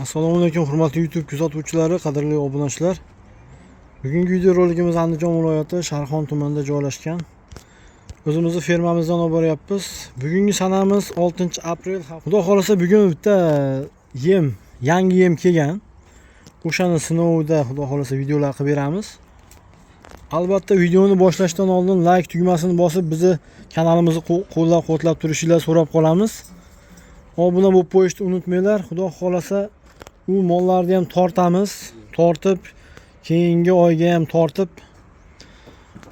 Assalomu alaykum hurmatli YouTube kuzatuvchilari, qadrli obunachilar. Bugungi video roligimiz Andijon viloyati Sharxon tumanida joylashgan. O'zimizni fermamizdan olib boryapmiz. Bugungi sanamiz 6-aprel. Xudo xolasa bugun bitta yangi yem kelgan. O'shani sinovida xudo xolasa videolar qilib beramiz. Albatta videoni boshlashdan oldin like tugmasini bosib bizni kanalimizni qo'llab-quvvatlab turishingizni so'rab qolamiz. Obuna bo'lib qo'yishni unutmanglar. Xudo xolasa u mollarni ham tortib keyingi oyga ham tortib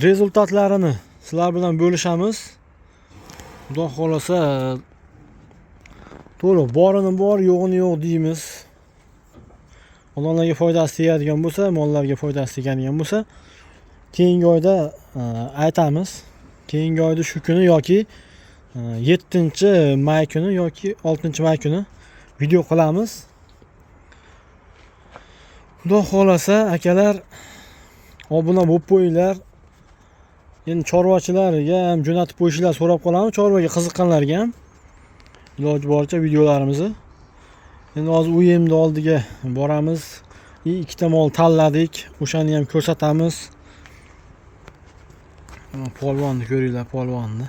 rezultatlarini sizlar bilan bo'lishamiz. Xudo xolasa to'liq borini bor, yo'g'ini yo'q deymiz. Odamlarga foydasi tegadigan bo'lsa, mollarga foydasi tegadigan bo'lsa, keyingi oyda aytamiz. Keyingi oyda shu kuni yoki 7-may kuni yoki 6-may kuni video qilamiz. Xudo xolasa akalar obuna bo'lib qo'yinglar. Endi chorvachilarga ham jo'natib qo'yishinglar so'rab qolamiz. Chorvaga qiziqqanlarga ham iloji boricha videolarimizni. Endi hozir u yemni oldiga boramiz. Ikkita mol tanladik. O'shani ham ko'rsatamiz. Polvonni ko'ringlar, polvonni.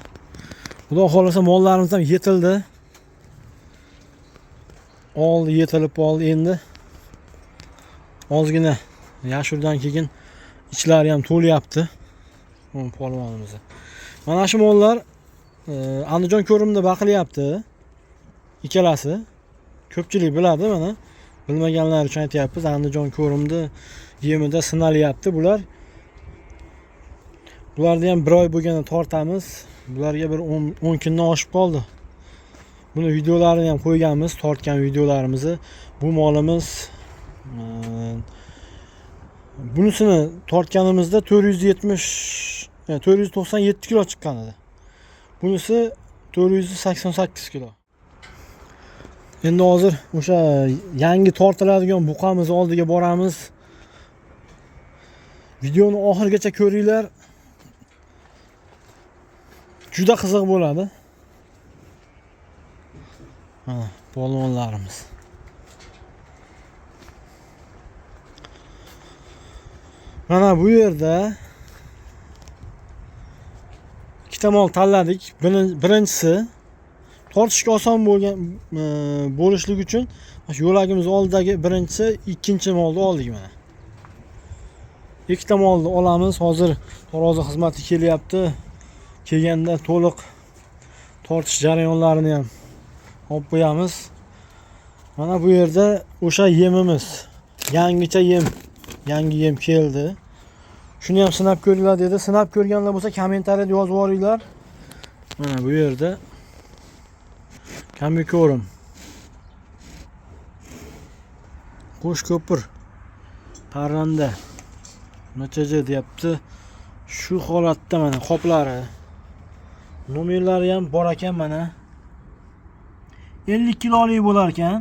Xudo xolasa mollarimiz ham yetildi. Yetilib oldi endi. Ozgina yashurdan keyin ichlari ham to'lyapti. Polvonimiz. Mana shu mollar Andijon ko'rimida baqilyapti. Ikkalasi. Ko'pchilik biladi mana. Bilmaganlar uchun aytyapmiz. Andijon ko'rimida yemida sinalyapti bular. Bularni ham bir oy bo'lganda tortamiz. Bularga bir 10 kundan oshib qoldi. Buni videolarini ham qo'yganmiz, tortgan videolarimizni. Bu molimiz bunisini tortganimizda 497 kilo chiqqan edi. Bunisi 488 kilo. Endi hozir o'sha yangi tortiladigan buqamiz oldiga boramiz. Videoni oxirigacha ko'ringlar. Juda qiziq bo'ladi. Mana polvonlarimiz. Mana bu yerda ikkita mol tanladik. Birinchisi tortishga oson bo'lishligi uchun shu yo'lagimiz oldidagi birinchisi, ikkinchi molni oldik mana. Ikkita molni olamiz. Hozir tarozi xizmati kelyapti. Kelganda to'liq tortish jarayonlarini ham olib qo'yamiz. Mana bu yerda o'sha yemimiz, yangicha yangi yem keldi. Shuni ham sinab ko'ringlar dedi. Sinab ko'rganlar bo'lsa kommentariyada yozib yuboringlar. Mana bu yerda Kamiko'rim Qo'shko'pir parranda nechaja deyapti. Shu holatda mana qoplari, nomerlari ham bor ekan mana. 50 kilolik bo'lar ekan.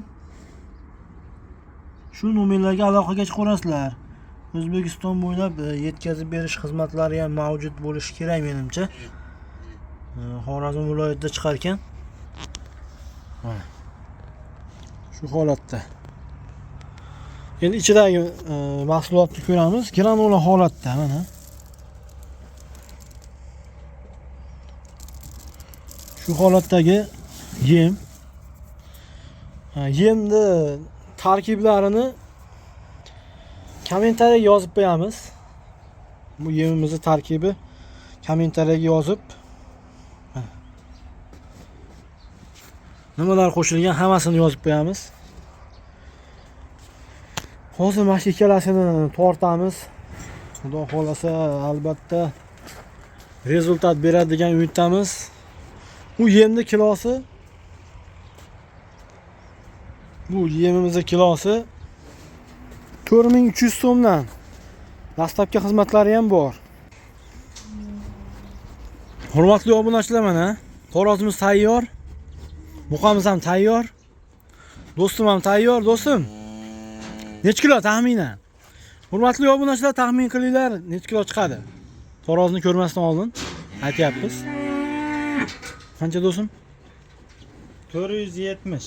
Shu nomerlarga aloqaga chiqarasizlar. O'zbekiston bo'ylab yetkazib berish xizmatlari ham mavjud bo'lishi kerak menimcha. Xorazm viloyatida chiqar ekan. Shu holatda. Endi ichidagi mahsulotni ko'ramiz. Granula holatda mana. Shu holatdagi yemni tarkiblarini kommentariyaga yozib qo'yamiz. Bu yemimizning tarkibi kommentariyaga yozib nimalar qo'shilgan hammasini yozib qo'yamiz. Hozir mana shu ikkalasini tortamiz. Xudo xolasa albatta rezultat beradi degan umiddamiz. Bu yemning kilosi, bu yemimizning kilosi 4300 so'mdan. Dastlabki xizmatlari ham bor. Hurmatli obunachilar, mana tarozimiz tayyor. Buqamiz ham tayyor. Do'stim ham tayyor, do'stim. Nech kilo taxminan? Hurmatli obunachilar, taxmin qilinglar, nech kilo chiqadi? Tarozni ko'rmasdan oldin aytyapmiz. Qancha do'stim? 470.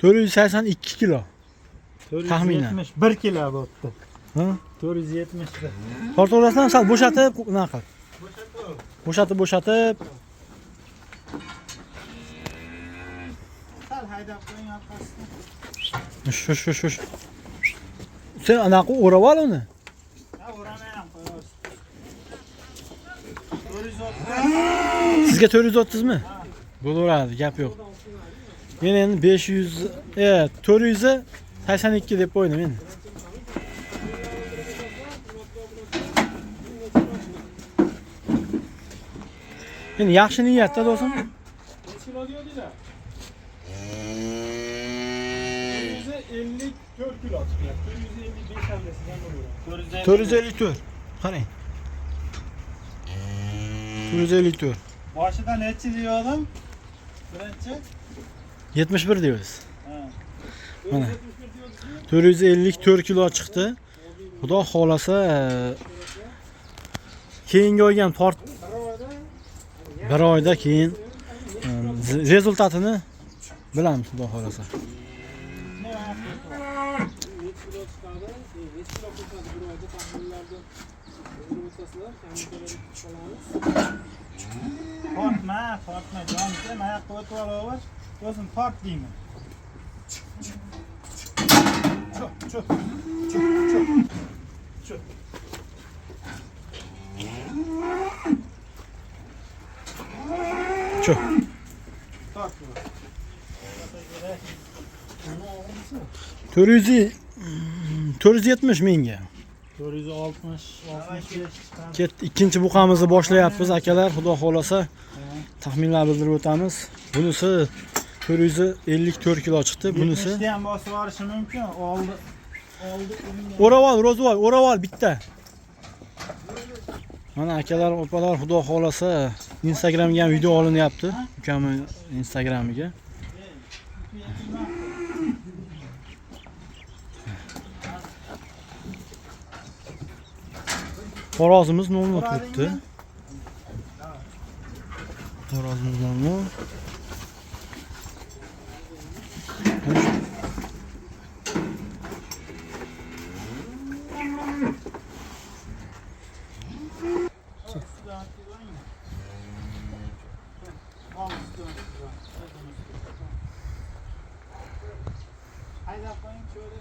482 kilo. Taxminan. 471 kilo bo'pti. Ha? 471. Torto'rasidan misol bo'shatib, unaqa qil. Bo'shatib. Sal haydab qo'ying orqasidan. Shu. Sen anaqa o'rab ol uni. Ha, o'ramayam qo'yamiz. 430. Sizga 430 mi? Bo'laveradi, gap yo'q. Men endi 500, 482 deb qo'ydim endi. Endi yaxshi niyatda do'stim. Necha kilo deydilar? 454 kilo chiqyapti. 455 ham desidan bo'laveradi. 454. Qarang. 454. Boshida necha degandim? Birinchi? 71 deymiz. Ha. Mana 454 kilo chiqdi. Xudo xolasa keyingi olgan bir oyda keyin rezultatini bilamiz xudo xolasa. Necha kilo chiqadi? Necha kilo qo'shadi bir oyda taxminlarda o'rtasizlar, kamchiliklar qolamiz. Tortma, jonim, mana yoqqa o'tib olaver. O'zim tort deyman. Cho'p. Cho'p. Tort. 470 mingga. 460, 65 chiqadi. Ket ikkinchi buqamizni boshlayapmiz akalar, xudo xolasa taxminlar bildirib o'tamiz. Bunisi 454 kilo chiqdi, bunisi. 70 ham bosib olishi mumkin. Oldi. O'rab ol bitta. Mana akalar, opalar, xudo xolasa Instagramga ham video olinyapti. Ukamning Instagramiga. Xo'rozimiz nomli turibdi. Xo'rozimiz nomli. Haydab qo'ying şöyle.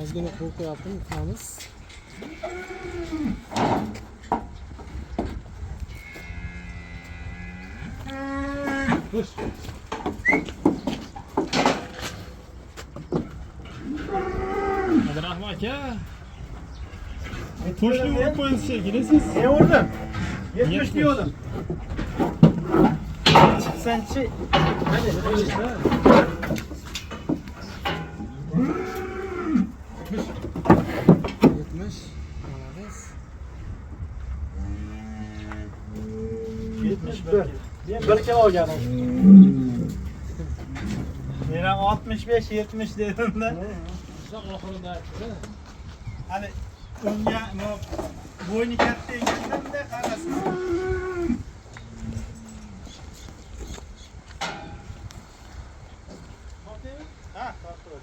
Ozgina qo'l qo'yaptim, qamiz. Tush. Hadi rahmat aka. Toshni urib qo'yasiz shekilli siz. Ne vurdum? 70 diyordum. Çıksanchi. Hadi. 1 kilo olganim. Men ham 65-70 dedim da. Oxirida aytdi. Hadi unga bo'yni katta ekanda qarasin. Ha, tortib.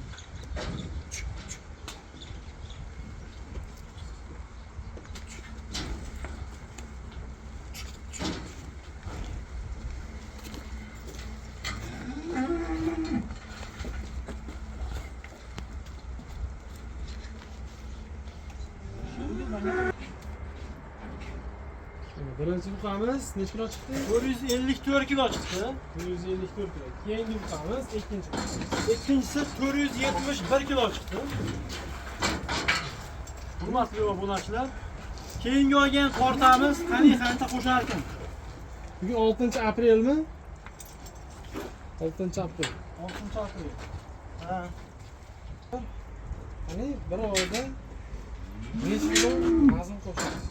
Birinchi buqamiz necha kilo chiqdi? 454 kilo chiqdi. 454 kilo. Keyingi buqamiz ikkinchi. Ikkinchisi 471 kilo chiqdi. Hurmatli obunachilar, keyingi olgan tortamiz qancha qo'shar ekan? Bugun 6-aprelmi? 6-aprel. 6-aprel. Ha. Qani bir oyda necha kilo vazn qo'shamiz?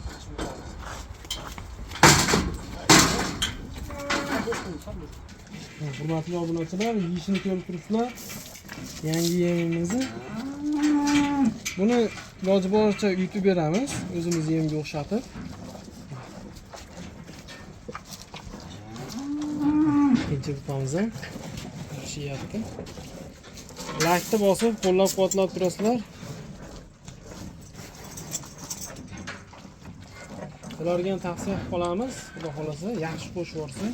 Hurmatli obunachilar, yeyishini ko'rib turibsizlar. Yangi yemimizni. Buni iloji boricha uyutib beramiz, o'zimiz yemga o'xshatib. Ikkinchi butamiz ham pishiyapti. Laykni bosib, qo'llab-quvvatlab turasizlar. Ularga ham tavsiya qilib qolamiz, xudo xolasa, yaxshi qo'shib yuborsa.